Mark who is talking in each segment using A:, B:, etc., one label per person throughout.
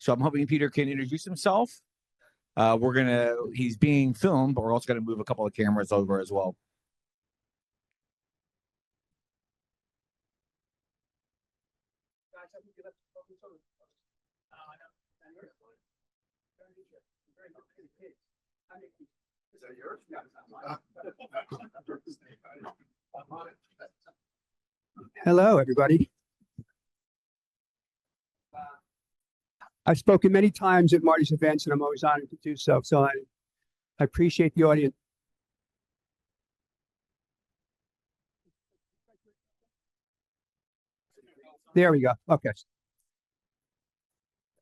A: So I'm hoping Peter can introduce himself. He's being filmed, but we're also going to move a couple of cameras over as well.
B: Is that yours?
C: Hello, everybody. I've spoken many times at Marty's events, and I'm always honored to do so. So I appreciate the audience. There we go. Okay.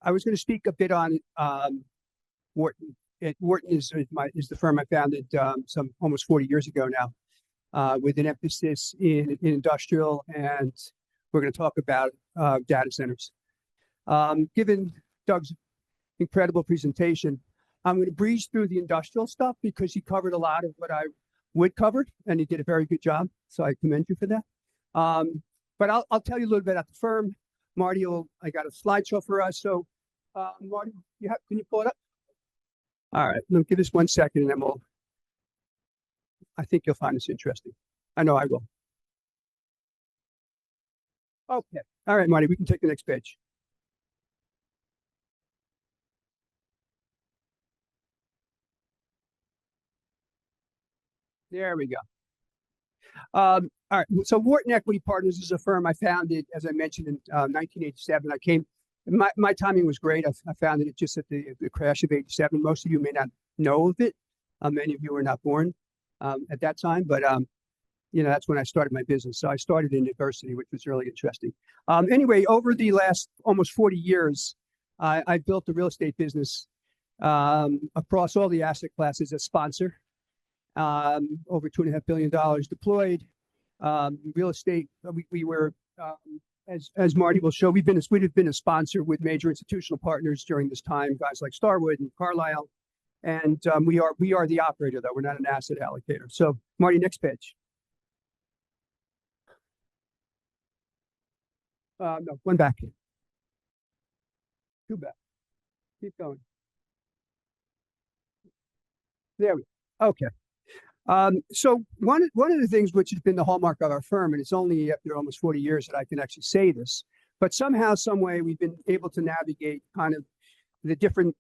C: I was going to speak a bit on Wharton. Wharton is the firm I founded some almost 40 years ago now, with an emphasis in industrial, and we're going to talk about data centers. Given Doug's incredible presentation, I'm going to breeze through the industrial stuff because he covered a lot of what I would cover, and he did a very good job. So I commend you for that. But I'll tell you a little bit about the firm. Marty, I got a slideshow for us. So, Marty, can you pull it up? All right, let me give this 1 second, and then I think you'll find this interesting. I know I will. Okay. All right, Marty, we can take the next page. There we go. All right. So Wharton Equity Partners is a firm I founded, as I mentioned, in 1987. My timing was great. I founded it just at the crash of '87. Most of you may not know of it. Many of you were not born at that time, but that's when I started my business. So I started in adversity, which was really interesting. Anyway, over the last almost 40 years, I built the real estate business across all the asset classes as sponsor. Over $2.5 billion deployed. Real estate, we were, as Marty will show, we've been a sponsor with major institutional partners during this time, guys like Starwood and Carlyle, and we are the operator, though we're not an asset allocator. So Marty, next page. No, one back. Two back. Keep going. There we go. Okay. So one of the things which has been the hallmark of our firm, and it's only after almost 40 years that I can actually say this, but somehow, some way, we've been able to navigate kind of the different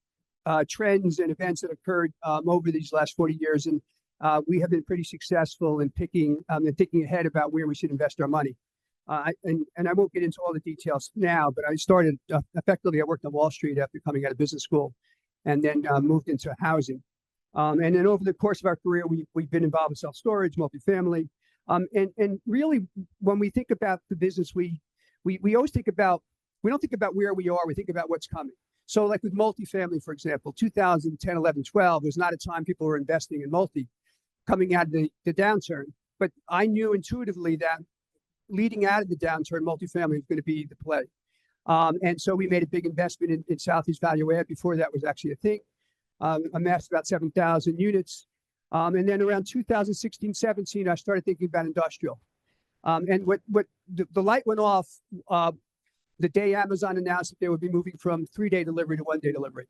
C: trends and events that occurred over these last 40 years, and we have been pretty successful in thinking ahead about where we should invest our money. And I won't get into all the details now, but I started effectively. I worked on Wall Street after coming out of business school, and then moved into housing. And then over the course of our career, we've been involved in self-storage, multifamily. And really, when we think about the business, we always think about, we don't think about where we are, we think about what's coming. So like with multifamily, for example, 2010, 11, 12, there's not a time people were investing in multi coming out of the downturn. But I knew intuitively that leading out of the downturn, multifamily was going to be the play. And so we made a big investment in Southeast Value Add before that was actually a thing. Amassed about 7,000 units. And then around 2016, 17, I started thinking about industrial. And what the light went off the day Amazon announced that they would be moving from 3-day delivery to 1-day delivery.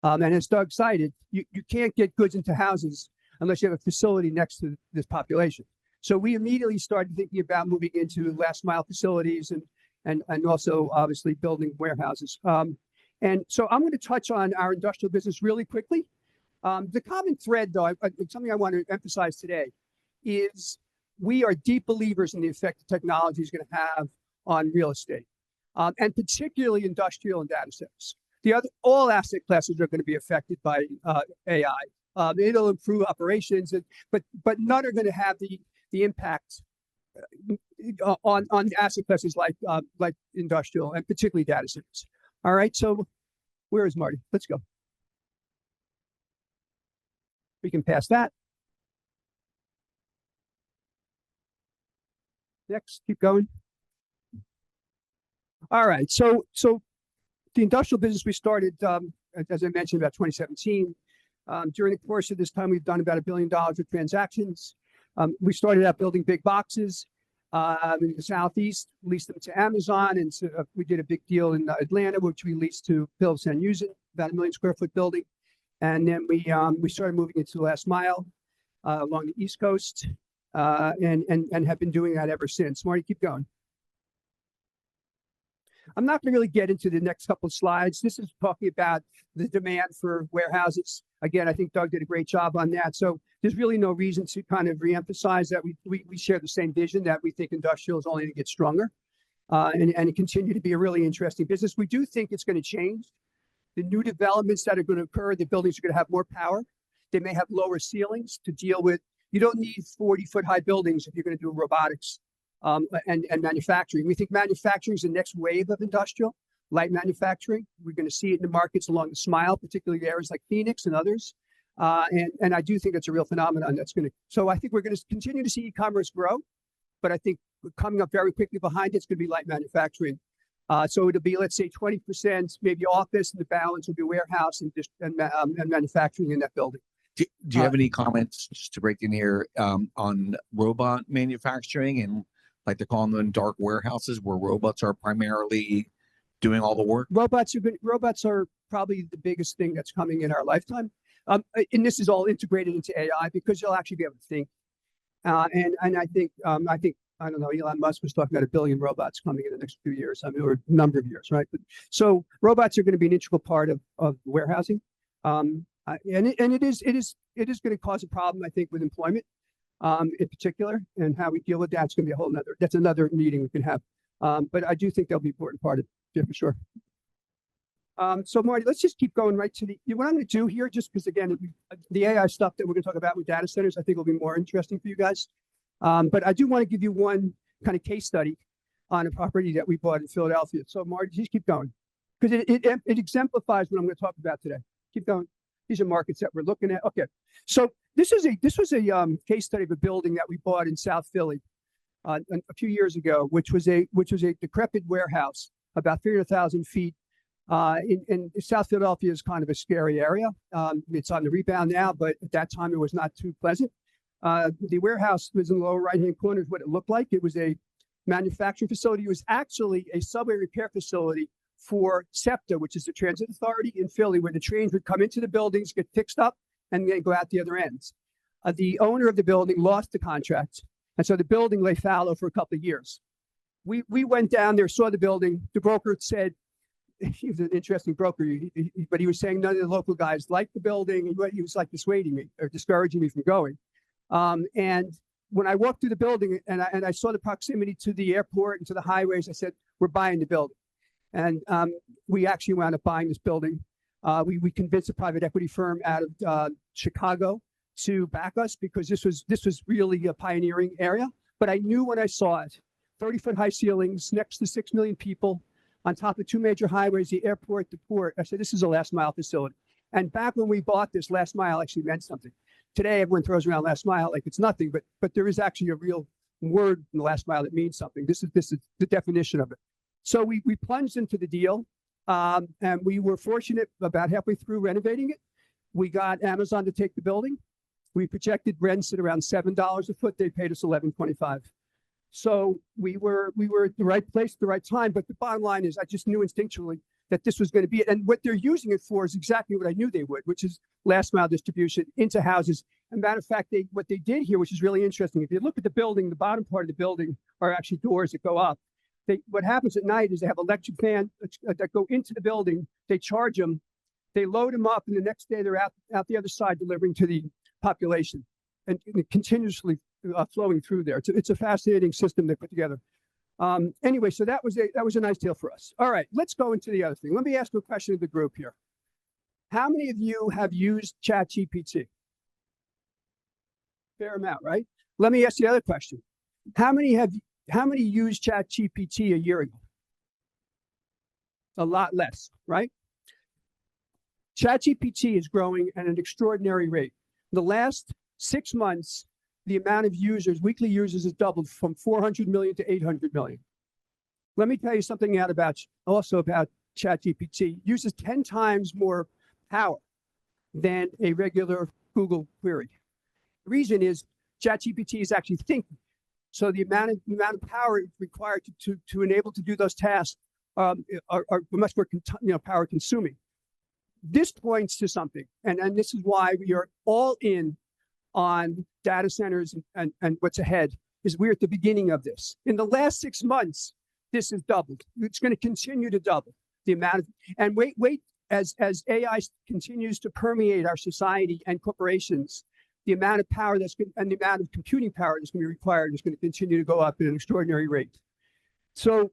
C: And as Doug cited, you can't get goods into houses unless you have a facility next to this population. So we immediately started thinking about moving into last mile facilities and also obviously building warehouses. And so I'm going to touch on our industrial business really quickly. The common thread, though, something I want to emphasize today, is we are deep believers in the effect that technology is going to have on real estate, and particularly industrial and data centers. All asset classes are going to be affected by AI. It'll improve operations, but none are going to have the impact on asset classes like industrial and particularly data centers. All right, so where is Marty? Let's go. We can pass that. Next, keep going. All right, so the industrial business we started, as I mentioned, about 2017. During the course of this time, we've done about $1 billion of transactions. We started out building big boxes. in the Southeast, leased them to Amazon. And so we did a big deal in Atlanta, which we leased to Phillips and Usen, about 1 million square foot building. And then we started moving into the last mile along the East Coast and have been doing that ever since. Marty, keep going. I'm not going to really get into the next couple of slides. This is talking about the demand for warehouses. Again, I think Doug did a great job on that. So there's really no reason to kind of reemphasize that we share the same vision, that we think industrial is only going to get stronger and continue to be a really interesting business. We do think it's going to change. The new developments that are going to occur, the buildings are going to have more power. They may have lower ceilings to deal with. You don't need 40-foot high buildings if you're going to do robotics and manufacturing. We think manufacturing is the next wave of industrial, light manufacturing. We're going to see it in the markets along the Smile, particularly areas like Phoenix and others. And I do think it's a real phenomenon that's going to, so I think we're going to continue to see e-commerce grow, but I think coming up very quickly behind it's going to be light manufacturing. So it'll be, let's say, 20% maybe office, and the balance will be warehouse and manufacturing in that building.
A: Do you have any comments, just to break in here, on robot manufacturing and like they're calling them dark warehouses where robots are primarily doing all the work?
C: Robots are probably the biggest thing that's coming in our lifetime. And this is all integrated into AI because you'll actually be able to think. And I think, I don't know, Elon Musk was talking about 1 billion robots coming in the next few years. I mean, or a number of years, right? So robots are going to be an integral part of warehousing. And it is going to cause a problem, I think, with employment in particular, and how we deal with that's going to be that's another meeting we can have. But I do think they'll be an important part of it, for sure. So Marty, let's just keep going right to what I'm going to do here, just because again, the AI stuff that we're going to talk about with data centers, I think will be more interesting for you guys. But I do want to give you one kind of case study on a property that we bought in Philadelphia. So Marty, just keep going, because it exemplifies what I'm going to talk about today. Keep going. These are markets that we're looking at. Okay, so this was a case study of a building that we bought in South Philly a few years ago, which was a decrepit warehouse, about 300,000 feet. In South Philadelphia is kind of a scary area. It's on the rebound now, but at that time it was not too pleasant. The warehouse was in the lower right-hand corner is what it looked like. It was a manufacturing facility. It was actually a subway repair facility for SEPTA, which is the transit authority in Philly, where the trains would come into the buildings, get fixed up, and then go out the other ends. The owner of the building lost the contract, and so the building lay fallow for a couple of years. We went down there, saw the building. The broker said, he was an interesting broker, but he was saying none of the local guys liked the building. He was like dissuading me or discouraging me from going. And when I walked through the building and I saw the proximity to the airport and to the highways, I said, we're buying the building. And we actually wound up buying this building. We convinced a private equity firm out of Chicago to back us because this was really a pioneering area. But I knew when I saw it, 30-foot high ceilings next to 6 million people, on top of 2 major highways, the airport, the port. I said, this is a last mile facility. And back when we bought this, last mile actually meant something. Today, everyone throws around last mile like it's nothing, but there is actually a real word in the last mile that means something. This is the definition of it. So we plunged into the deal, and we were fortunate about halfway through renovating it. We got Amazon to take the building. We projected rents at around $7 a foot. They paid us $11.25. So we were at the right place at the right time. But the bottom line is I just knew instinctually that this was going to be it. And what they're using it for is exactly what I knew they would, which is last mile distribution into houses. And matter of fact, what they did here, which is really interesting, if you look at the building, the bottom part of the building are actually doors that go up. What happens at night is they have electric fans that go into the building. They charge them, they load them up, and the next day they're out the other side delivering to the population and continuously flowing through there. It's a fascinating system they put together. Anyway, so that was a nice deal for us. All right, let's go into the other thing. Let me ask you a question of the group here. How many of you have used ChatGPT? Fair amount, right? Let me ask you the other question. How many used ChatGPT a year ago? A lot less, right? ChatGPT is growing at an extraordinary rate. The last 6 months, the amount of users, weekly users, has doubled from 400 million to 800 million. Let me tell you something about ChatGPT. Uses 10 times more power than a regular Google query. The reason is ChatGPT is actually thinking. So the amount of power required to enable to do those tasks are much more power consuming. This points to something, and this is why we are all in on data centers and what's ahead. Is we're at the beginning of this. In the last 6 months, this has doubled. It's going to continue to double the amount of, and wait, as AI continues to permeate our society and corporations, the amount of power and the amount of computing power that's going to be required is going to continue to go up at an extraordinary rate. So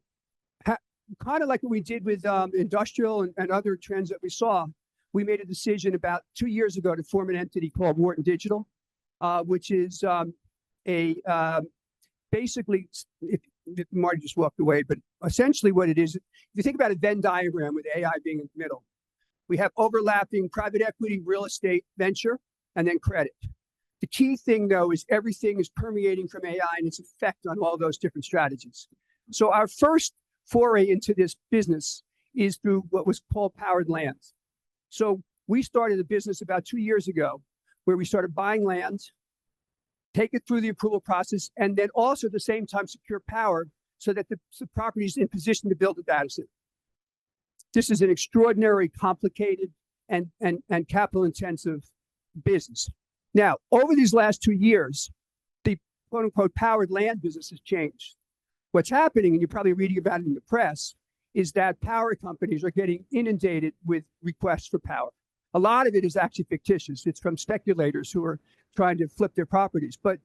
C: kind of like what we did with industrial and other trends that we saw, we made a decision about 2 years ago to form an entity called Wharton Digital, which is basically, if Marty just walked away, but essentially what it is, if you think about a Venn diagram with AI being in the middle, we have overlapping private equity, real estate, venture, and then credit. The key thing, though, is everything is permeating from AI and its effect on all those different strategies. So our first foray into this business is through what was called powered lands. So we started a business about 2 years ago where we started buying land, take it through the approval process, and then also at the same time secure power so that the property is in position to build a data center. This is an extraordinary, complicated, and capital-intensive business. Now, over these last 2 years, the quote-unquote powered land business has changed. What's happening, and you're probably reading about it in the press, is that power companies are getting inundated with requests for power. A lot of it is actually fictitious. It's from speculators who are trying to flip their properties. But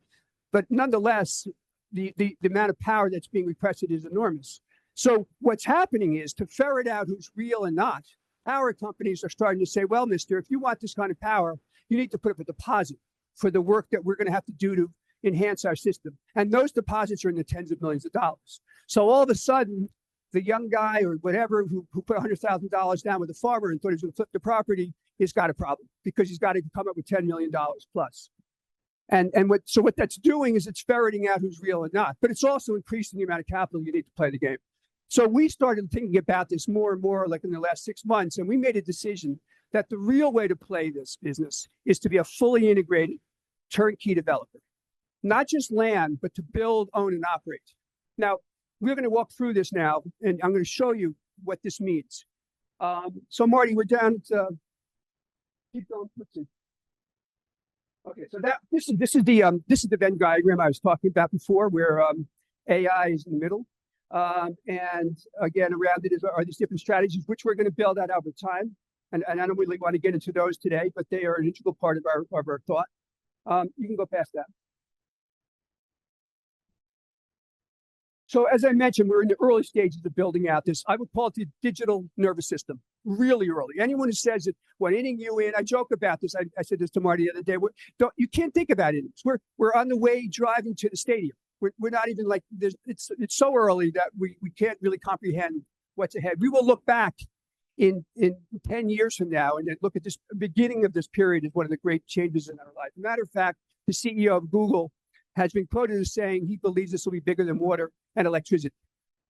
C: nonetheless, the amount of power that's being requested is enormous. So what's happening is, to ferret out who's real and not, power companies are starting to say, well, mister, if you want this kind of power, you need to put up a deposit for the work that we're going to have to do to enhance our system. And those deposits are in the tens of millions of dollars. So all of a sudden, the young guy or whatever who put $100,000 down with a farmer and thought he was going to flip the property has got a problem, because he's got to come up with $10 million plus. And what that's doing is it's ferreting out who's real and not, but it's also increasing the amount of capital you need to play the game. So we started thinking about this more and more, like in the last 6 months, and we made a decision that the real way to play this business is to be a fully integrated turnkey developer. Not just land, but to build, own, and operate. Now, we're going to walk through this now, and I'm going to show you what this means. So Marty, we're down to, keep going. Let's see. Okay, so this is the Venn diagram I was talking about before, where AI is in the middle, and again around it are these different strategies, which we're going to build out over time. And I don't really want to get into those today, but they are an integral part of our thought. You can go past that. So as I mentioned, we're in the early stages of building out this, I would call it the digital nervous system, really early. Anyone who says that, what inning you in, I joke about this. I said this to Marty the other day. You can't think about innings. We're on the way driving to the stadium. We're not even like, it's so early that we can't really comprehend what's ahead. We will look back in 10 years from now and then look at this beginning of this period as one of the great changes in our life. Matter of fact, the CEO of Google has been quoted as saying he believes this will be bigger than water and electricity.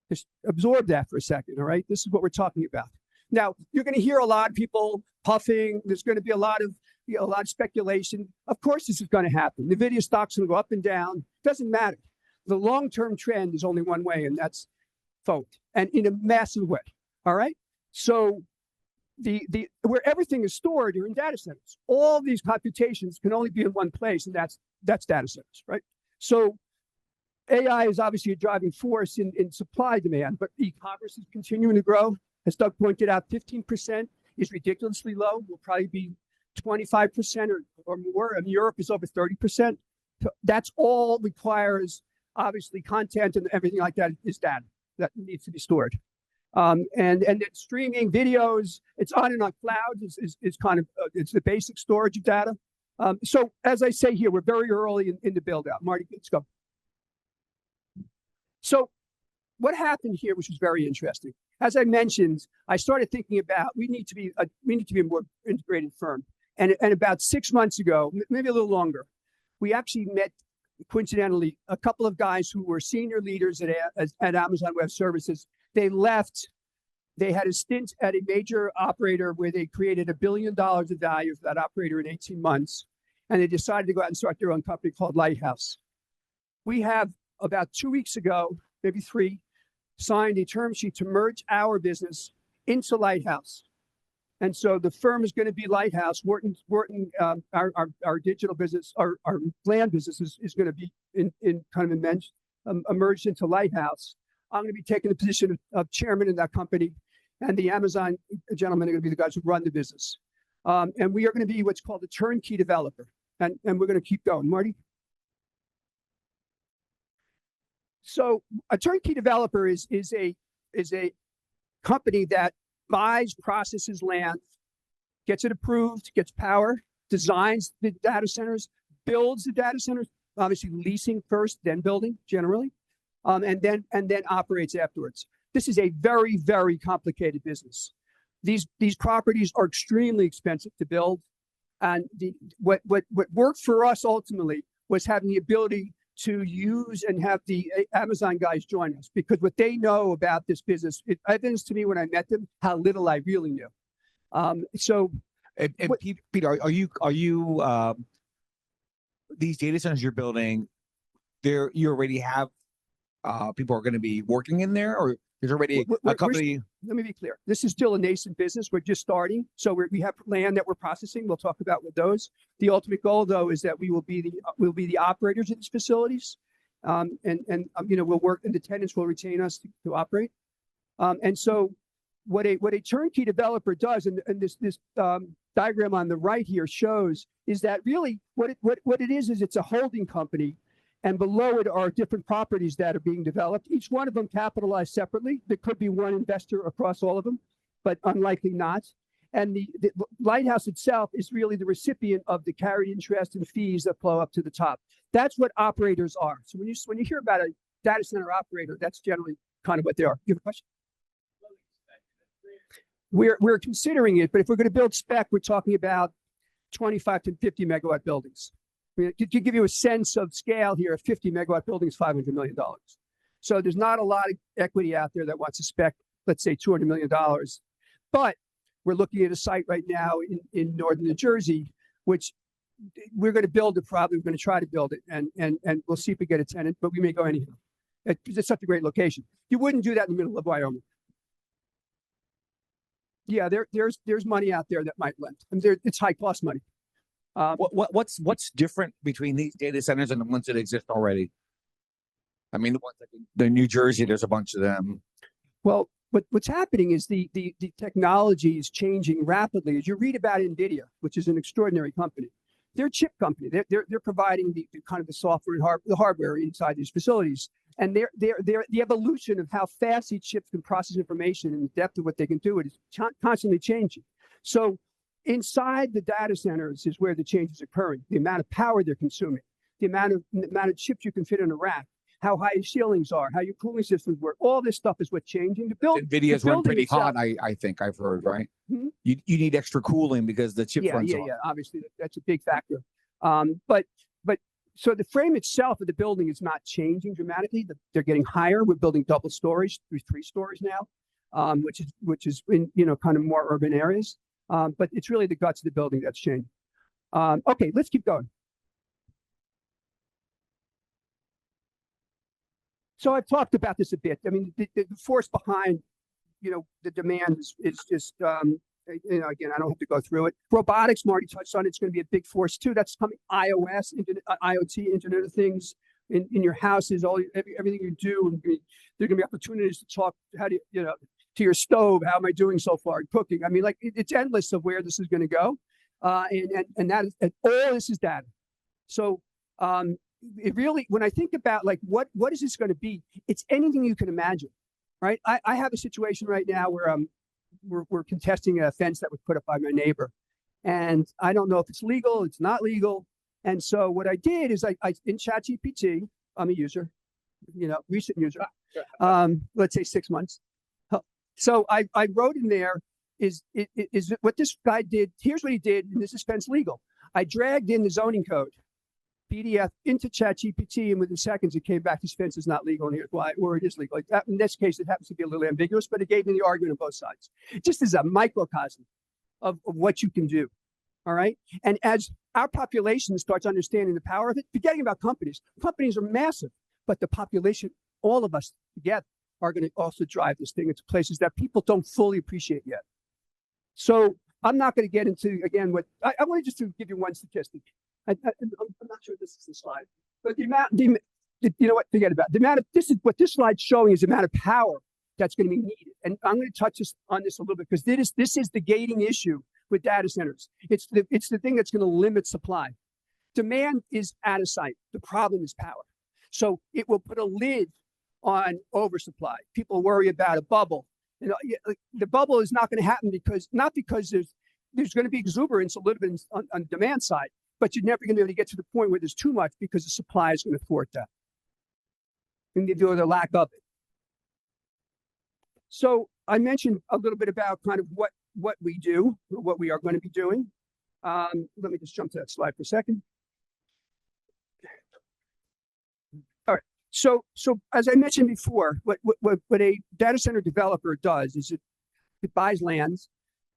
C: Just absorb that for a second, all right? This is what we're talking about. Now, you're going to hear a lot of people puffing. There's going to be a lot of speculation. Of course, this is going to happen. The NVIDIA stock's going to go up and down. Doesn't matter. The long-term trend is only one way, and that's forward, and in a massive way, all right? So where everything is stored are in data centers. All these computations can only be in one place, and that's data centers, right? So AI is obviously a driving force in supply demand, but e-commerce is continuing to grow. As Doug pointed out, 15% is ridiculously low. Will probably be 25% or more. And Europe is over 30%. So that's all requires, obviously, content and everything like that is data that needs to be stored. And then streaming videos, it's on and on clouds is kind of, it's the basic storage of data. So as I say here, we're very early in the build out. Marty, let's go. So what happened here, which was very interesting, as I mentioned, I started thinking about we need to be a more integrated firm. And about 6 months ago, maybe a little longer, we actually met, coincidentally, a couple of guys who were senior leaders at Amazon Web Services. They left. They had a stint at a major operator where they created $1 billion of value for that operator in 18 months. And they decided to go out and start their own company called Lighthouse. We have about 2 weeks ago, maybe 3, signed a term sheet to merge our business into Lighthouse. And so the firm is going to be Lighthouse. Wharton, our digital business, our land business is going to be in kind of merged into Lighthouse. I'm going to be taking the position of chairman in that company, and the Amazon gentlemen are going to be the guys who run the business. And we are going to be what's called a turnkey developer, and we're going to keep going. Marty? So a turnkey developer is a company that buys, processes land, gets it approved, gets power, designs the data centers, builds the data centers, obviously leasing first, then building generally, and then operates afterwards. This is a very, very complicated business. These properties are extremely expensive to build, and what worked for us ultimately was having the ability to use and have the Amazon guys join us, because what they know about this business, it evidenced to me when I met them how little I really knew.
A: Peter, are you these data centers you're building, you already have people are going to be working in there, or there's already a company?
C: Let me be clear. This is still a nascent business. We're just starting. So we have land that we're processing. We'll talk about with those. The ultimate goal, though, is that we will be the operators of these facilities, and we'll work, and the tenants will retain us to operate. And so what a turnkey developer does, and this diagram on the right here shows, is that really what it is it's a holding company. And below it are different properties that are being developed, each one of them capitalized separately. There could be one investor across all of them, but unlikely not. And the Lighthouse itself is really the recipient of the carried interest and fees that flow up to the top. That's what operators are. So when you hear about a data center operator, that's generally kind of what they are. You have a question? We're considering it, but if we're going to build spec, we're talking about 25 to 50 megawatt buildings. I mean, to give you a sense of scale here, a 50 megawatt building is $500 million. So there's not a lot of equity out there that wants to spec, let's say, $200 million. But we're looking at a site right now in northern New Jersey, which we're going to build it probably. We're going to try to build it, and we'll see if we get a tenant, but we may go anyhow. It's such a great location. You wouldn't do that in the middle of Wyoming. Yeah, there's money out there that might lend. I mean, it's high cost money.
A: What's different between these data centers and the ones that exist already? I mean, the ones like in New Jersey, there's a bunch of them.
C: Well, what's happening is the technology is changing rapidly. As you read about NVIDIA, which is an extraordinary company, they're a chip company. They're providing the kind of the software and the hardware inside these facilities, and they're the evolution of how fast these chips can process information and the depth of what they can do is constantly changing. So inside the data centers is where the change is occurring. The amount of power they're consuming, the amount of chips you can fit in a rack, how high your ceilings are, how your cooling systems work. All this stuff is what's changing.
A: NVIDIA's run pretty hot, I think I've heard, right?
C: Mm-hmm.
A: You need extra cooling because the chip runs hot.
C: Yeah, obviously that's a big factor. But so the frame itself of the building is not changing dramatically. They're getting higher. We're building double stories, 3 stories now, which is in kind of more urban areas. But it's really the guts of the building that's changing. Okay, let's keep going. So I've talked about this a bit. I mean, the force behind, the demand is just, again, I don't have to go through it. Robotics, Marty touched on, it's going to be a big force too. That's coming. iOS, IoT, Internet of Things in your houses, everything you do. There are going to be opportunities to talk. How do you, to your stove? How am I doing so far? Cooking. I mean, like it's endless of where this is going to go, and all this is data. So it really, when I think about like what is this going to be, it's anything you can imagine, right? I have a situation right now where we're contesting a fence that was put up by my neighbor, and I don't know if it's legal, it's not legal, and so what I did is I in ChatGPT, I'm a user, recent user, let's say 6 months. So I wrote in there is what this guy did. Here's what he did, and this is fence legal. I dragged in the zoning code PDF into ChatGPT, and within seconds it came back. This fence is not legal, and here's why, or it is legal. Like that, in this case, it happens to be a little ambiguous, but it gave me the argument on both sides. Just as a microcosm of what you can do. All right. And as our population starts understanding the power of it, forgetting about companies are massive. but the population, all of us together, are going to also drive this thing into places that people don't fully appreciate yet. So I'm not going to get into, again, what I want to just to give you one statistic. I'm not sure this is the slide, but you know what, forget about it. The amount of, this is what this slide's showing is the amount of power that's going to be needed. And I'm going to touch on this a little bit because this is the gating issue with data centers. It's the thing that's going to limit supply. Demand is out of sight. The problem is power. So it will put a lid on oversupply. People worry about a bubble. You know, the bubble is not going to happen because there's going to be exuberance a little bit on the demand side, but you're never going to be able to get to the point where there's too much because the supply is going to thwart that. And you do with the lack of it. So I mentioned a little bit about kind of what we do, what we are going to be doing. Let me just jump to that slide for a second. All right. So as I mentioned before, what a data center developer does is it buys lands,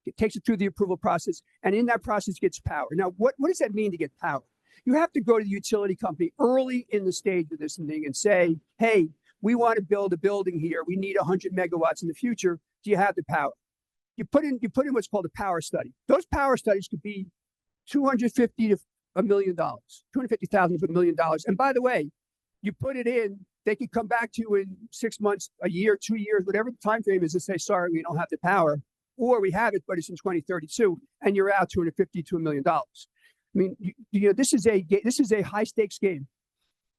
C: it takes it through the approval process, and in that process gets power. Now, what does that mean to get power? You have to go to the utility company early in the stage of this thing and say, hey, we want to build a building here. We need 100 megawatts in the future. Do you have the power? You put in what's called a power study. Those power studies could be $250,000 to $1 million, $250,000 to $1 million. And by the way, you put it in, they could come back to you in 6 months, a year, 2 years, whatever the time frame is, and say, sorry, we don't have the power, or we have it, but it's in 2032, and you're out $250,000 to $1 million. I mean, you know, this is a high stakes game,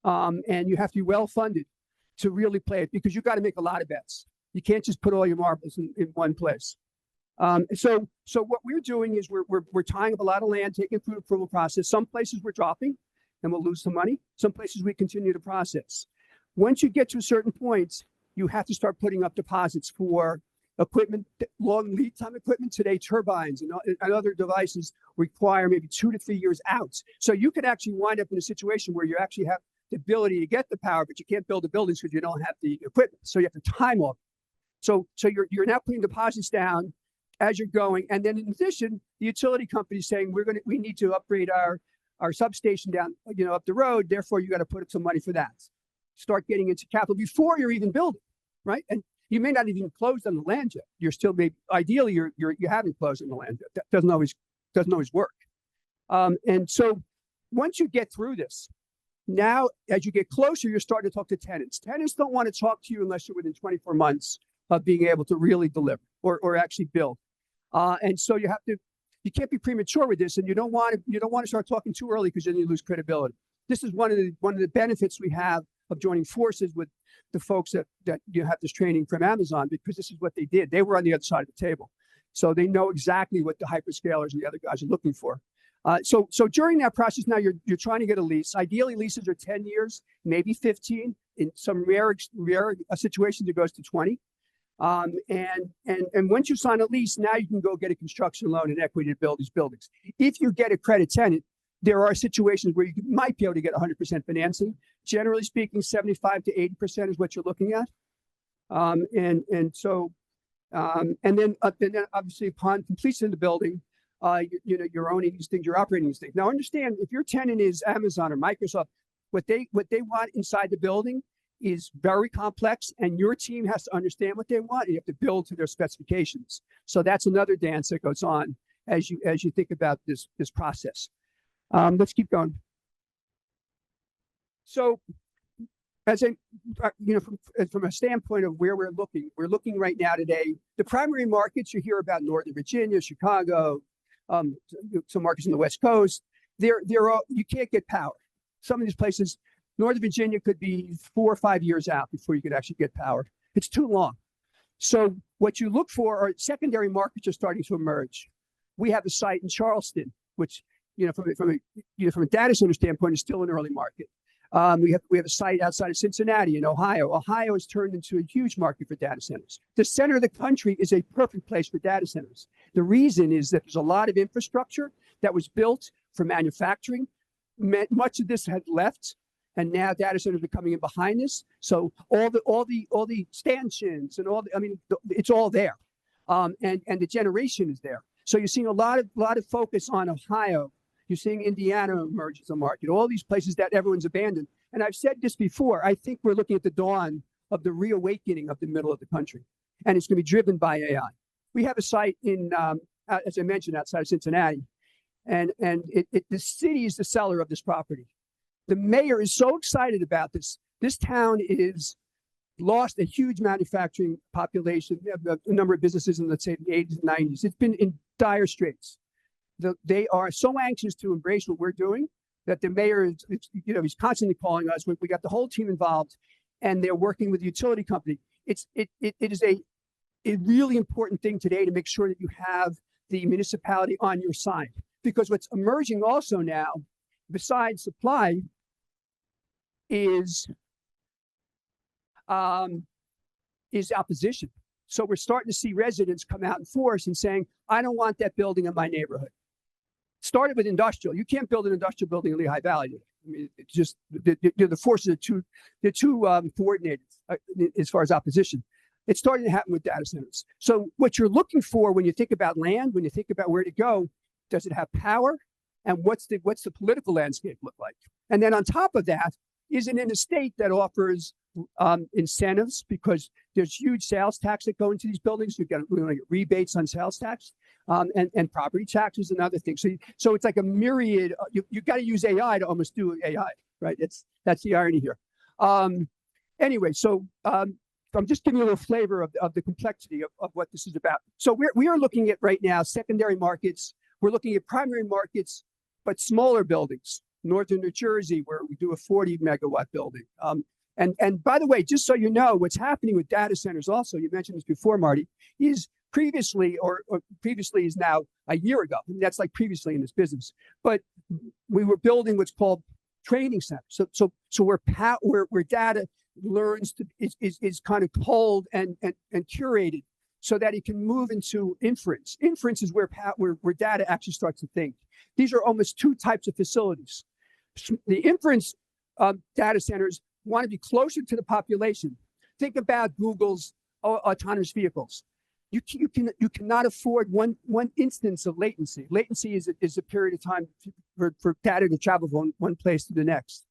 C: and you have to be well funded to really play it because you've got to make a lot of bets. You can't just put all your marbles in one place. So what we're doing is we're tying up a lot of land, taking through the approval process. Some places we're dropping, and we'll lose some money. Some places we continue to process. Once you get to a certain point, you have to start putting up deposits for equipment, long lead time equipment. Today, turbines and other devices require maybe 2 to 3 years out. So you could actually wind up in a situation where you actually have the ability to get the power, but you can't build the buildings because you don't have the equipment. So you have to time off. So you're now putting deposits down as you're going. And then in addition, the utility company is saying we need to upgrade our substation down, up the road. Therefore, you got to put up some money for that. Start getting into capital before you're even building, right? And you may not even close on the land yet. You're still ideally you haven't closed on the land yet. That doesn't always work. And so once you get through this, now as you get closer, you're starting to talk to tenants. Tenants don't want to talk to you unless you're within 24 months of being able to really deliver or actually build. And so you can't be premature with this, and you don't want to start talking too early because then you lose credibility. This is one of the benefits we have of joining forces with the folks that you have this training from Amazon, because this is what they did. They were on the other side of the table, so they know exactly what the hyperscalers and the other guys are looking for. So during that process, now you're trying to get a lease. Ideally, leases are 10 years, maybe 15. In some rare situations, it goes to 20. And once you sign a lease, now you can go get a construction loan and equity to build these buildings. If you get a credit tenant, there are situations where you might be able to get 100% financing. Generally speaking, 75 to 80% is what you're looking at. And then obviously upon completion of the building, you're owning these things, you're operating these things. Now understand, if your tenant is Amazon or Microsoft, what they want inside the building is very complex, and your team has to understand what they want, and you have to build to their specifications. So that's another dance that goes on as you think about this process. Let's keep going. So as from a standpoint of where we're looking right now today, the primary markets you hear about: Northern Virginia, Chicago, some markets on the West Coast. You can't get power. Some of these places, Northern Virginia could be 4 or 5 years out before you could actually get power. It's too long. So what you look for are secondary markets are starting to emerge. We have a site in Charleston, which, from a data center standpoint, is still an early market. We have a site outside of Cincinnati in Ohio. Ohio has turned into a huge market for data centers. The center of the country is a perfect place for data centers. The reason is that there's a lot of infrastructure that was built for manufacturing. Much of this had left, and now data centers are coming in behind this. So all the stanchions and it's all there, and the generation is there. So you're seeing a lot of focus on Ohio You're seeing Indiana emerge as a market, all these places that everyone's abandoned. And I've said this before, I think we're looking at the dawn of the reawakening of the middle of the country. And it's going to be driven by AI. We have a site in, as I mentioned, outside of Cincinnati. And the city is the seller of this property. The mayor is so excited about this. This town is lost a huge manufacturing population, a number of businesses in, let's say, the 80s and 90s. It's been in dire straits. They are so anxious to embrace what we're doing that the mayor is, he's constantly calling us. We got the whole team involved, and they're working with the utility company. It is a really important thing today to make sure that you have the municipality on your side, because what's emerging also now, besides supply, is opposition. So we're starting to see residents come out in force and saying, I don't want that building in my neighborhood. Started with industrial. You can't build an industrial building in Lehigh Valley. I mean, it's just the forces are too coordinated as far as opposition. It's starting to happen with data centers. So what you're looking for when you think about land, when you think about where to go, does it have power? And what's the political landscape look like? And then on top of that, is it in a state that offers incentives, because there's huge sales tax that go into these buildings. We get rebates on sales tax and property taxes and other things. So it's like a myriad. You got to use AI to almost do AI, right? That's the irony here. Anyway, so I'm just giving you a little flavor of the complexity of what this is about. So we are looking at right now secondary markets. We're looking at primary markets, but smaller buildings. Northern New Jersey, where we do a 40 megawatt building. And by the way, just so you know, what's happening with data centers also, you mentioned this before, Marty, is previously is now a year ago. I mean, that's like previously in this business. But we were building what's called training centers. So where data learns to is kind of pulled and curated so that it can move into inference. Inference is where data actually starts to think. These are almost two types of facilities. The inference data centers want to be closer to the population. Think about Google's autonomous vehicles. You cannot afford one instance of latency. Latency is a period of time for data to travel from one place to the next.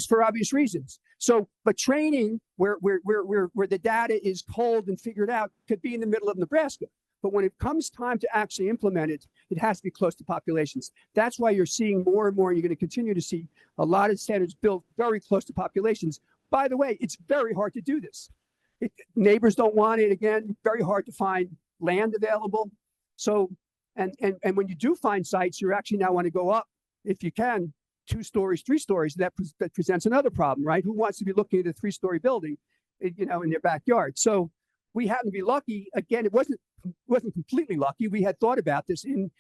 C: For obvious reasons. So, but training where the data is cold and figured out could be in the middle of Nebraska. But when it comes time to actually implement it, it has to be close to populations. That's why you're seeing more and more. You're going to continue to see a lot of standards built very close to populations. By the way, it's very hard to do this. Neighbors don't want it. Again, very hard to find land available. So, and when you do find sites, you actually now want to go up, if you can, 2 stories, 3 stories. That presents another problem, right? Who wants to be looking at a 3-story building, in their backyard? So we happen to be lucky. Again, it wasn't completely lucky. We had thought about this in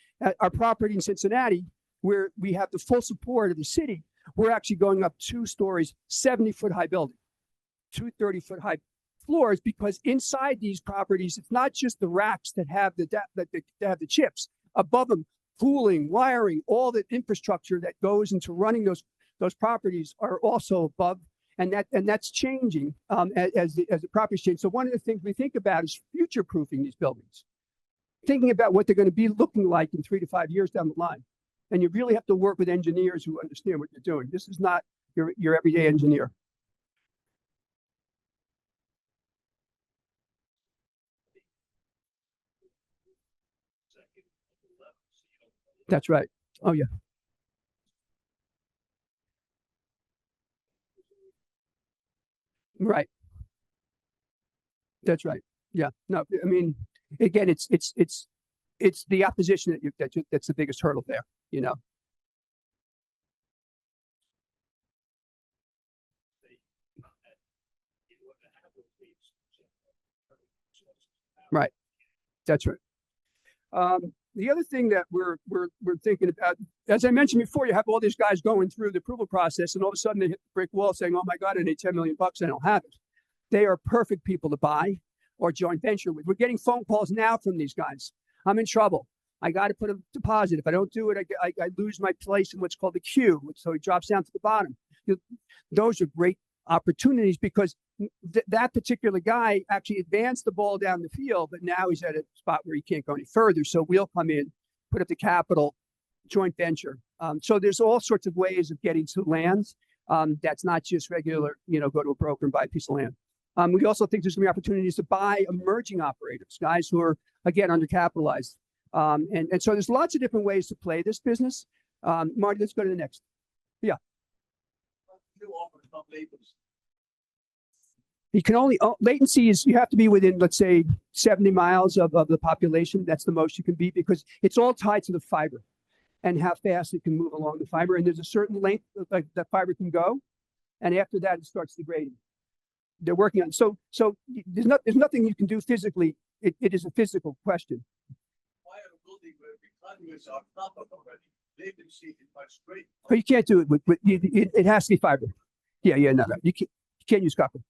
C: our property in Cincinnati, where we have the full support of the city. We're actually going up 2 stories, 70-foot high building, 2 30-foot high floors, because inside these properties, it's not just the racks that have the chips above them. Cooling, wiring, all the infrastructure that goes into running those properties are also above, and that's changing as the properties change. So one of the things we think about is future-proofing these buildings, thinking about what they're going to be looking like in 3 to 5 years down the line. And you really have to work with engineers who understand what you're doing. This is not your everyday engineer. That's right. Oh, yeah. Right. That's right. Yeah. No, I mean, again, it's the opposition that's the biggest hurdle there, Right. That's right. The other thing that we're thinking about, as I mentioned before, you have all these guys going through the approval process, and all of a sudden they hit the brick wall saying, "Oh my God, I need $10 million. I don't have it." They are perfect people to buy or joint venture with. We're getting phone calls now from these guys. I'm in trouble. I got to put a deposit. If I don't do it, I lose my place in what's called the queue. So it drops down to the bottom. Those are great opportunities, because that particular guy actually advanced the ball down the field, but now he's at a spot where he can't go any further. So we'll come in, put up the capital, joint venture. So there's all sorts of ways of getting to lands. That's not just regular, go to a broker and buy a piece of land. We also think there's going to be opportunities to buy emerging operators, guys who are, again, undercapitalized. And so there's lots of different ways to play this business. Marty, let's go to the next. Yeah. You can only, latency is, you have to be within, let's say, 70 miles of the population. That's the most you can be, because it's all tied to the fiber and how fast it can move along the fiber. And there's a certain length like that fiber can go. And after that, it starts degrading. They're working on, so there's nothing you can do physically. It is a physical question. But you can't do it with it has to be fiber. Yeah, no. You can't use copper.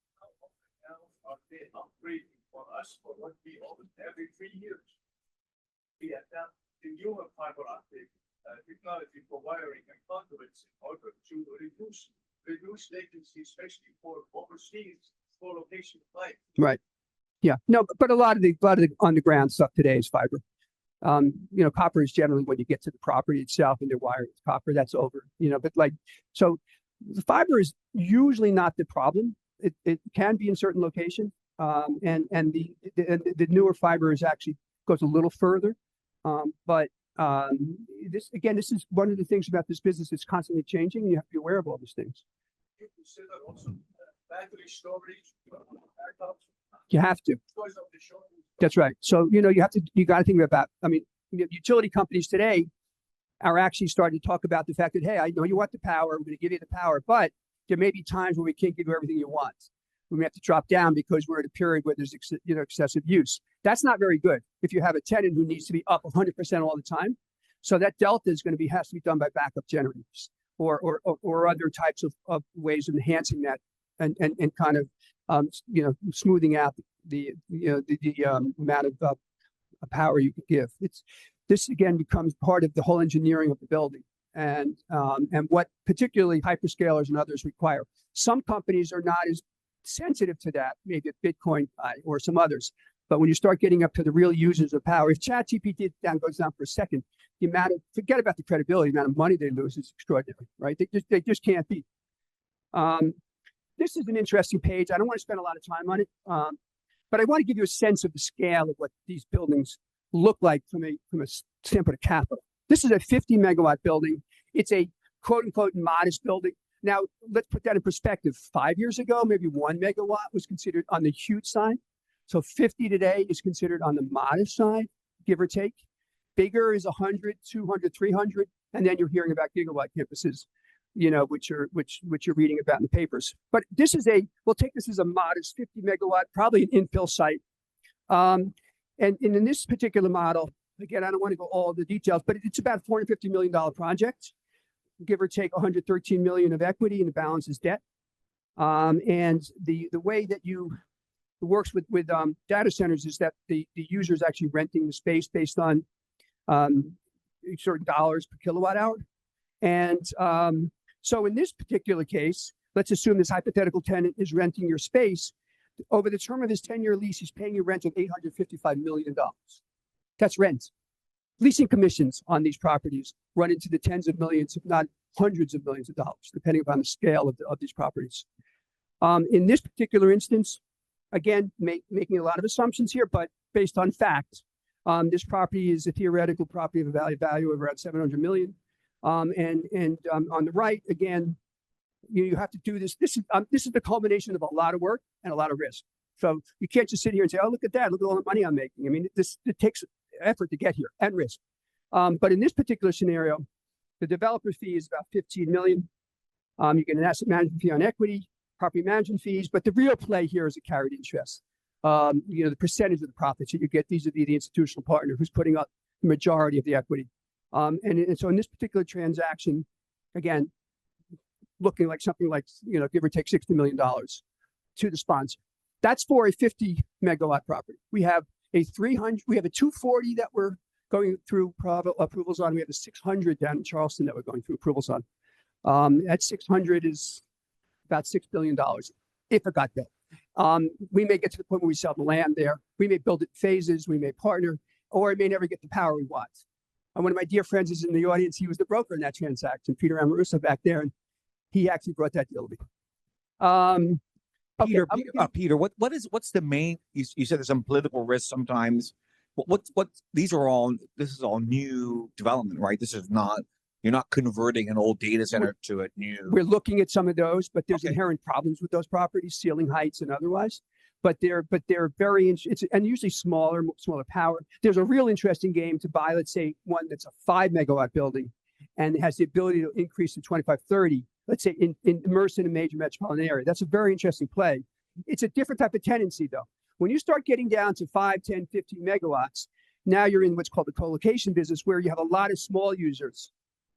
B: For us, for what we own every 3 years. We adapt the newer fiber optic technology for wiring and conduits in order to reduce latency, especially for overseas for location flight.
C: Right. Yeah. No, but a lot of the underground stuff today is fiber. Copper is generally when you get to the property itself and they're wiring with copper, that's over. But so the fiber is usually not the problem. It can be in certain locations. And the newer fiber is actually goes a little further. But this is one of the things about this business. It's constantly changing. You have to be aware of all these things.
B: You consider also battery storage, backups.
C: You have to.
B: Because of the shortage.
C: That's right. So, you got to think about, utility companies today are actually starting to talk about the fact that, hey, I know you want the power. We're going to give you the power, but there may be times where we can't give you everything you want. We may have to drop down because we're at a period where there's excessive use. That's not very good if you have a tenant who needs to be up 100% all the time. So that delta is going to has to be done by backup generators or other types of ways of enhancing that and kind of smoothing out the amount of power you can give. This again becomes part of the whole engineering of the building and what particularly hyperscalers and others require. Some companies are not as sensitive to that, maybe a Bitcoin or some others. But when you start getting up to the real users of power, if ChatGPT goes down for a second, forget about the credibility, the amount of money they lose is extraordinary, right? They just can't beat. This is an interesting page. I don't want to spend a lot of time on it, but I want to give you a sense of the scale of what these buildings look like from a standpoint of capital. This is a 50 megawatt building. It's a quote unquote modest building. Now, let's put that in perspective. 5 years ago, maybe 1 megawatt was considered on the huge side. So 50 today is considered on the modest side, give or take. Bigger is 100, 200, 300. And then you're hearing about gigawatt campuses, which you're reading about in the papers. But we'll take this as a modest 50 megawatt, probably an infill site. And in this particular model, again, I don't want to go all the details, but it's about a $450 million project. Give or take 113 million of equity, and the balance is debt. And the way that it works with data centers is that the user is actually renting the space based on certain dollars per kilowatt hour. And so in this particular case, let's assume this hypothetical tenant is renting your space. Over the term of his 10-year lease, he's paying you rent of $855 million. That's rent. Leasing commissions on these properties run into the tens of millions, if not hundreds of millions of dollars, depending upon the scale of these properties. In this particular instance, again, making a lot of assumptions here, but based on fact, this property is a theoretical property of a value of around 700 million. And on the right, again, you have to do this. This is the culmination of a lot of work and a lot of risk. So you can't just sit here and say, oh, look at that. Look at all the money I'm making. I mean, it takes effort to get here and risk. But in this particular scenario, the developer fee is about 15 million. You get an asset management fee on equity, property management fees, but the real play here is a carried interest. The percentage of the profits that you get vis-a-vis the institutional partner who's putting up the majority of the equity. And so in this particular transaction, again, looking like something like, give or take $60 million to the sponsor. That's for a 50 megawatt property. We have a 240 that we're going through approvals on. We have a 600 down in Charleston that we're going through approvals on. That 600 is about $6 billion if it got built. We may get to the point where we sell the land there. We may build it in phases. We may partner, or it may never get the power we want. one of my dear friends is in the audience. He was the broker in that transaction, Peter Amaruso back there, and he actually brought that deal to me. Okay,
A: Peter, what's the main? You said there's some political risk sometimes. What this is all new development, right? This is not, you're not converting an old data center to a new.
C: We're looking at some of those, but there's
A: Okay.
C: inherent problems with those properties, ceiling heights and otherwise. But they're very and usually smaller power. There's a real interesting game to buy, let's say one that's a 5 megawatt building and has the ability to increase to 25, 30, let's say immersed in a major metropolitan area. That's a very interesting play. It's a different type of tenancy though. When you start getting down to 5, 10, 15 megawatts, now you're in what's called the co-location business where you have a lot of small users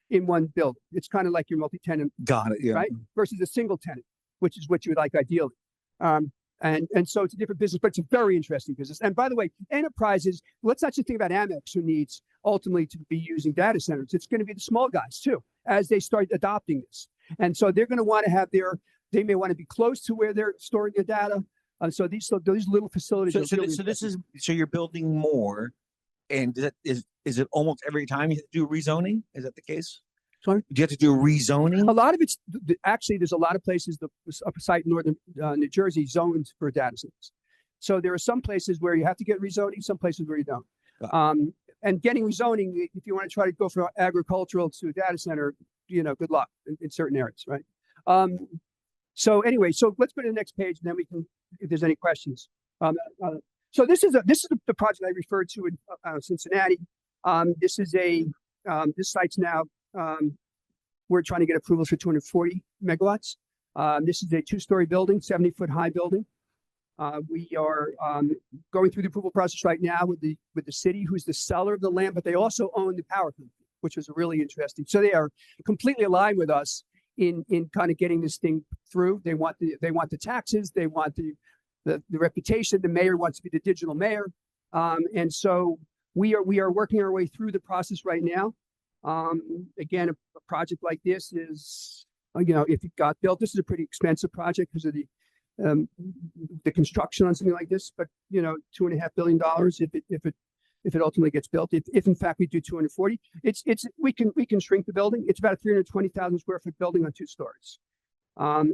C: in one building. It's kind of like your multi-tenant,
A: Got it. Yeah.
C: right? Versus a single tenant, which is what you would like ideally. And so it's a different business, but it's a very interesting business. And by the way, enterprises, let's not just think about Amex, who needs ultimately to be using data centers. It's going to be the small guys too, as they start adopting this. And so they're going to want to have they may want to be close to where they're storing their data. So these little facilities.
A: So you're building more, and is it almost every time you have to do rezoning? Is that the case?
C: Sorry?
A: Do you have to do rezoning?
C: A lot of it's actually, there's a lot of places, a site in northern New Jersey zoned for data centers. So there are some places where you have to get rezoning, some places where you don't. And getting rezoning, if you want to try to go from agricultural to a data center, good luck in certain areas, right? So anyway, so let's go to the next page, and then we can, if there's any questions. So this is the project I referred to in Cincinnati. This site's now. We're trying to get approvals for 240 megawatts. This is a 2-story building, 70-foot high building. We are going through the approval process right now with the city, who's the seller of the land, but they also own the power company, which was really interesting. So they are completely aligned with us in kind of getting this thing through. They want the taxes, they want the reputation. The mayor wants to be the digital mayor, and so we are working our way through the process right now. Again, a project like this is, if it got built, this is a pretty expensive project because of the construction on something like this. But $2.5 billion if it ultimately gets built. If in fact we do 240, we can shrink the building. It's about a 320,000 square foot building on 2 stories. And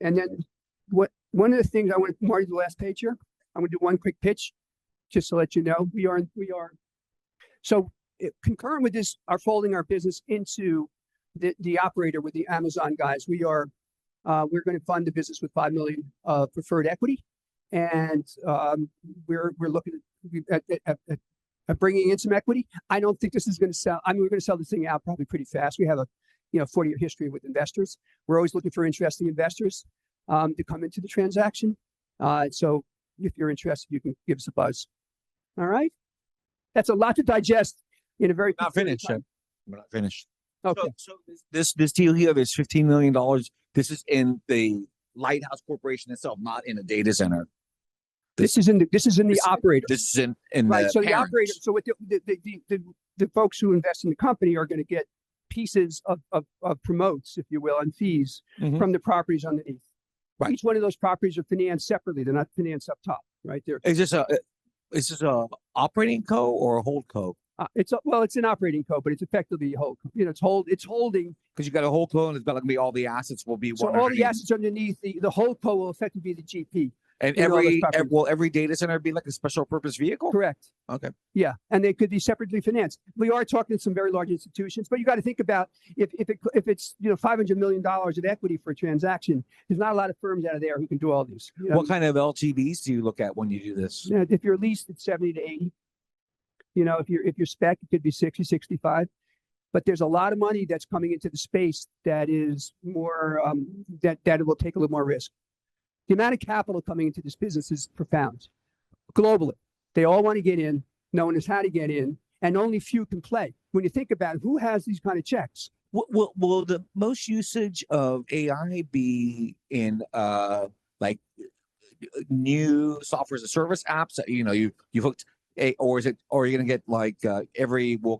C: then one of the things I want to, Marty, the last page here, I'm going to do one quick pitch just to let you know we are. So concurrent with this, are folding our business into the operator with the Amazon guys. We're going to fund the business with $5 million preferred equity, and we're looking at bringing in some equity. I don't think this is going to sell. I mean, we're going to sell this thing out probably pretty fast. We have a 40-year history with investors. We're always looking for interesting investors to come into the transaction. So if you're interested, you can give us a buzz. All right. That's a lot to digest in a very
A: Not finished. We're not finished.
C: Okay.
A: So this deal here, there's $15 million. This is in the Lighthouse Corporation itself, not in a data center.
C: This is in the operator.
A: This is in
C: right.
A: the
C: So
A: parents.
C: the operator. So what the folks who invest in the company are going to get pieces of promotes, if you will, and fees from the properties underneath.
A: Right.
C: Each one of those properties are financed separately. They're not financed up top. Right there.
A: Is this a operating co or a hold co?
C: It's an operating co, but it's effectively a hold. It's holding
A: Because you got a hold co, and it's got to be all the assets will be.
C: So all the assets underneath the hold co will effectively be the GP.
A: And will every data center be like a special purpose vehicle?
C: Correct.
A: Okay.
C: Yeah, and they could be separately financed. We are talking to some very large institutions, but you got to think about if it's $500 million of equity for a transaction. There's not a lot of firms out of there who can do all these.
A: What kind of LTVs do you look at when you do this?
C: If you're leased, it's 70 to 80. If you're spec, it could be 60, 65. But there's a lot of money that's coming into the space that is more that it will take a little more risk. The amount of capital coming into this business is profound. Globally, they all want to get in. No one knows how to get in, and only few can play. When you think about who has these kind of checks,
A: will the most usage of AI be in like new software as a service apps that you hooked? Or are you going to get like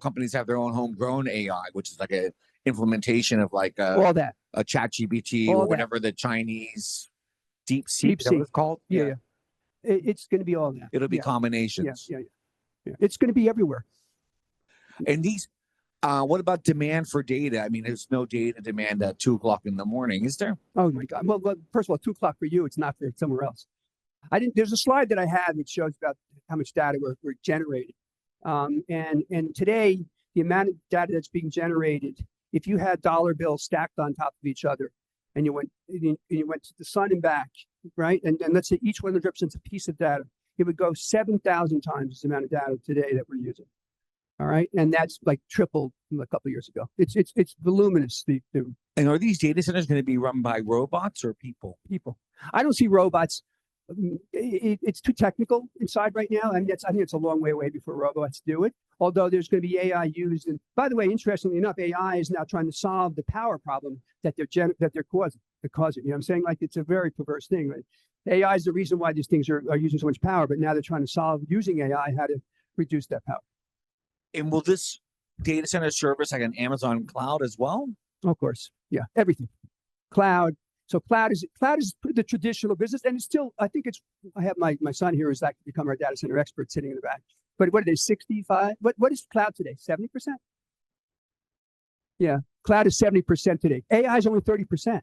A: companies have their own homegrown AI, which is like a implementation of like
C: all that
A: a ChatGPT or whatever the Chinese DeepSeek is what it's called.
C: Yeah. It's going to be all that.
A: It'll be combinations.
C: Yeah. Yeah. It's going to be everywhere.
A: And these, what about demand for data? I mean, there's no data demand at 2 o'clock in the morning, is there?
C: Oh my God. Well, first of all, 2 o'clock for you, it's not for somewhere else. There's a slide that I had which shows about how much data we're generating. And today, the amount of data that's being generated, if you had dollar bills stacked on top of each other and you went to the sun and back, right? And let's say each one of them represents a piece of data, it would go 7,000 times the amount of data today that we're using. All right. And that's like tripled from a couple of years ago. It's voluminous.
A: And are these data centers going to be run by robots or people?
C: People. I don't see robots. It's too technical inside right now. I mean, I think it's a long way away before robots do it. Although there's going to be AI used, and by the way, interestingly enough, AI is now trying to solve the power problem that they're causing. You know what I'm saying? Like, it's a very perverse thing. Right? AI is the reason why these things are using so much power, but now they're trying to solve using AI how to reduce that power.
A: And will this data center service like an Amazon cloud as well?
C: Of course, yeah, everything, cloud. So cloud is the traditional business, and it's still. I think it's. I have my son here who's like become our data center expert sitting in the back. But what are they? 65? What is cloud today? 70%? Yeah, cloud is 70% today. AI is only 30%.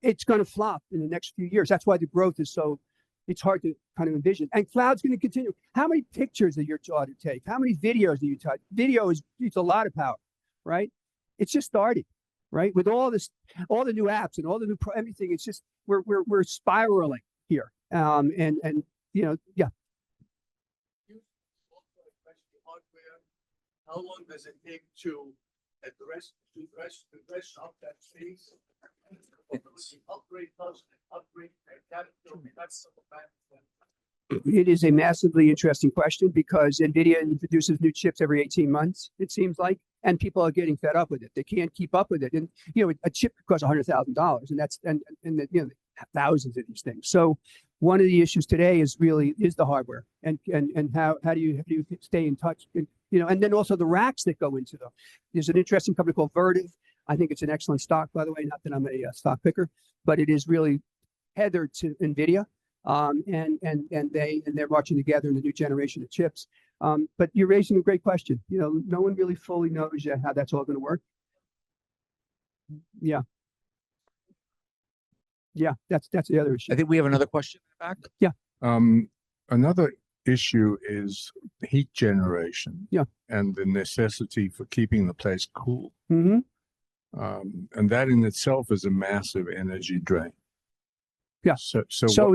C: It's going to flop in the next few years. That's why the growth is so. It's hard to kind of envision. And cloud's going to continue. How many pictures are your daughter take? How many videos do you take? Video it's a lot of power, right? It's just starting. Right, with all this, all the new apps and all the new everything, it's just we're spiraling here, and you know, yeah.
B: How long does it take to address up that space? Upgrade cost, upgrade capital. That's
C: It is a massively interesting question because NVIDIA introduces new chips every 18 months, it seems like, and people are getting fed up with it. They can't keep up with it. And, you know, a chip costs $100,000 and that's, and you know, thousands of these things. So one of the issues today is the hardware and how do you stay in touch? And, you know, and then also the racks that go into them. There's an interesting company called Vertiv. I think it's an excellent stock, by the way, not that I'm a stock picker, but it is really tethered to NVIDIA. And they're marching together in the new generation of chips. But you're raising a great question. You know, no one really fully knows yet how that's all going to work. Yeah. Yeah, that's the other issue.
A: I think we have another question in the back.
C: Yeah.
D: Another issue is heat generation.
C: Yeah.
D: And the necessity for keeping the place cool.
C: Mm-hmm.
D: And that in itself is a massive energy drain.
C: Yeah.
D: So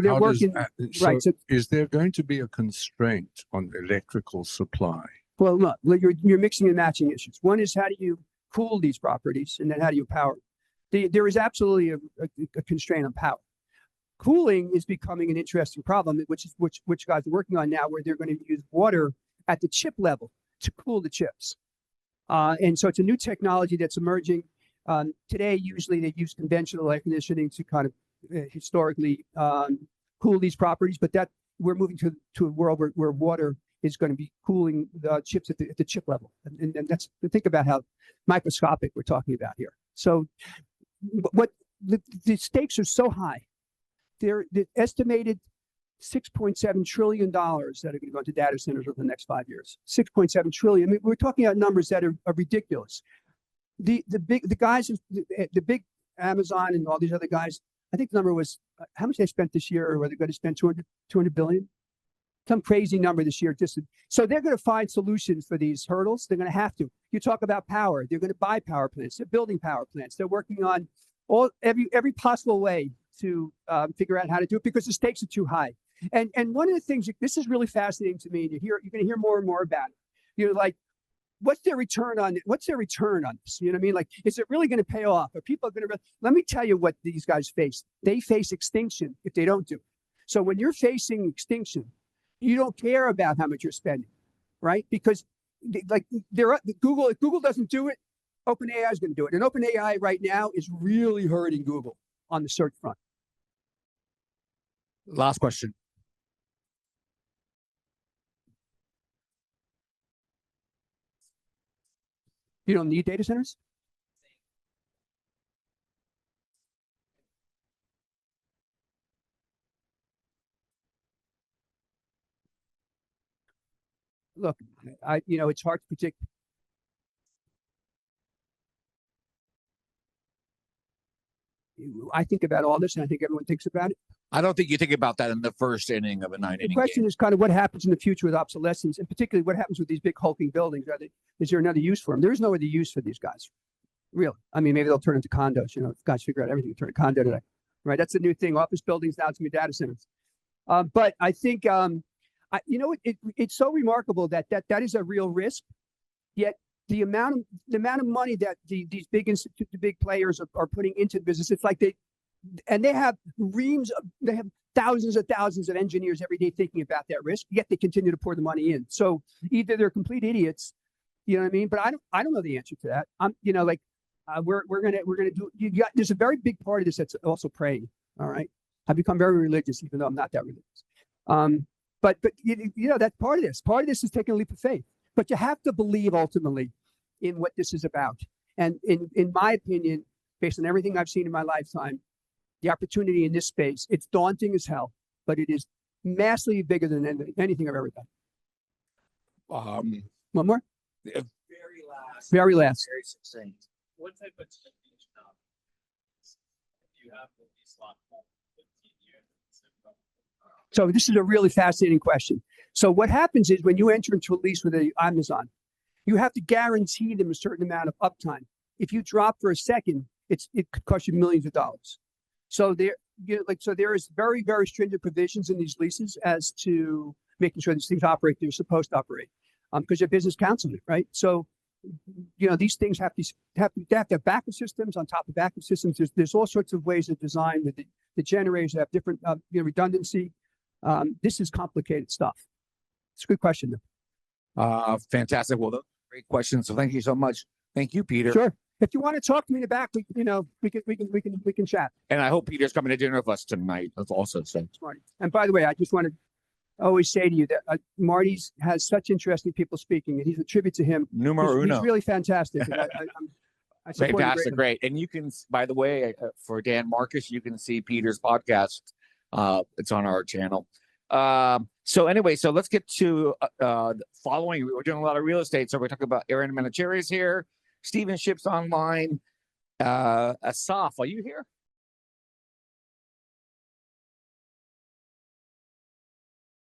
C: they're working right. So
D: is there going to be a constraint on electrical supply?
C: Well, look, you're mixing and matching issues. One is how do you cool these properties, and then how do you power? There is absolutely a constraint on power. Cooling is becoming an interesting problem, which guys are working on now, where they're going to use water at the chip level to cool the chips. And so it's a new technology that's emerging. Today, usually they use conventional air conditioning to kind of historically cool these properties, but that we're moving to a world where water is going to be cooling the chips at the chip level, and that's, think about how microscopic we're talking about here. So, what the stakes are so high. They're the estimated $6.7 trillion that are going to go into data centers over the next 5 years. 6.7 trillion. I mean, we're talking about numbers that are ridiculous. The big Amazon and all these other guys, I think the number was how much they spent this year, or were they going to spend 200 billion? Some crazy number this year. So they're going to find solutions for these hurdles. They're going to have to. You talk about power. They're going to buy power plants. They're building power plants. They're working on every possible way to figure out how to do it because the stakes are too high. And one of the things, this is really fascinating to me, and you're going to hear more and more about it. You're like, what's their return on this? You know what I mean? Like, is it really going to pay off? Are people going to? Let me tell you what these guys face. They face extinction if they don't do it. So when you're facing extinction, you don't care about how much you're spending, right? Because like Google, if Google doesn't do it, OpenAI is going to do it. And OpenAI right now is really hurting Google on the search front.
A: Last question.
C: You don't need data centers? look, it's hard to predict. I think about all this, and I think everyone thinks about it.
A: I don't think you think about that in the first inning of a
C: The
A: 9-inning
C: question
A: game.
C: is kind of what happens in the future with obsolescence, and particularly what happens with these big hulking buildings. Is there another use for them? There is no other use for these guys, really. I mean, maybe they'll turn into condos. Guys figure out everything to turn a condo today, right? That's the new thing. Office buildings now it's gonna be data centers. But I think it's so remarkable that is a real risk. Yet the amount of money that these big institute, the big players are putting into the business, it's like they have they have thousands of engineers every day thinking about that risk, yet they continue to pour the money in. So either they're complete idiots, you know what I mean? But I don't know the answer to that. We're gonna do. There's a very big part of this that's also praying. All right, I've become very religious, even though I'm not that religious. But that's part of this. Part of this is taking a leap of faith. But you have to believe ultimately in what this is about. And in my opinion, based on everything I've seen in my lifetime, the opportunity in this space, it's daunting as hell, but it is massively bigger than anything I've ever done. One more? Very last.
A: Very succinct.
B: What type of change now do you have with these last 15 years?
C: So this is a really fascinating question. So what happens is when you enter into a lease with Amazon, you have to guarantee them a certain amount of uptime. If you drop for a second, it could cost you millions of dollars. So there is very, very stringent provisions in these leases as to making sure these things operate they're supposed to operate, because your business counts on it, right? So these things have to have backup systems on top of backup systems. There's all sorts of ways of design with the generators that have different redundancy. This is complicated stuff. It's a good question, though.
A: Fantastic. Well, those are great questions. So thank you so much. Thank you, Peter.
C: Sure. If you want to talk to me in the back, we can chat.
A: And I hope Peter's coming to dinner with us tonight. That's also so.
C: Marty. And by the way, I just want to always say to you that Marty's has such interesting people speaking, and he's a tribute to him.
A: Numero uno.
C: He's really fantastic. I support him
A: Fantastic.
C: greatly.
A: Great. And you can, by the way, for Dan Marcus, you can see Peter's podcast. It's on our channel. So anyway, so let's get to following. We're doing a lot of real estate. So we're talking about Aaron Manicheris here. Stephen Ship's online. Asaf, are you here?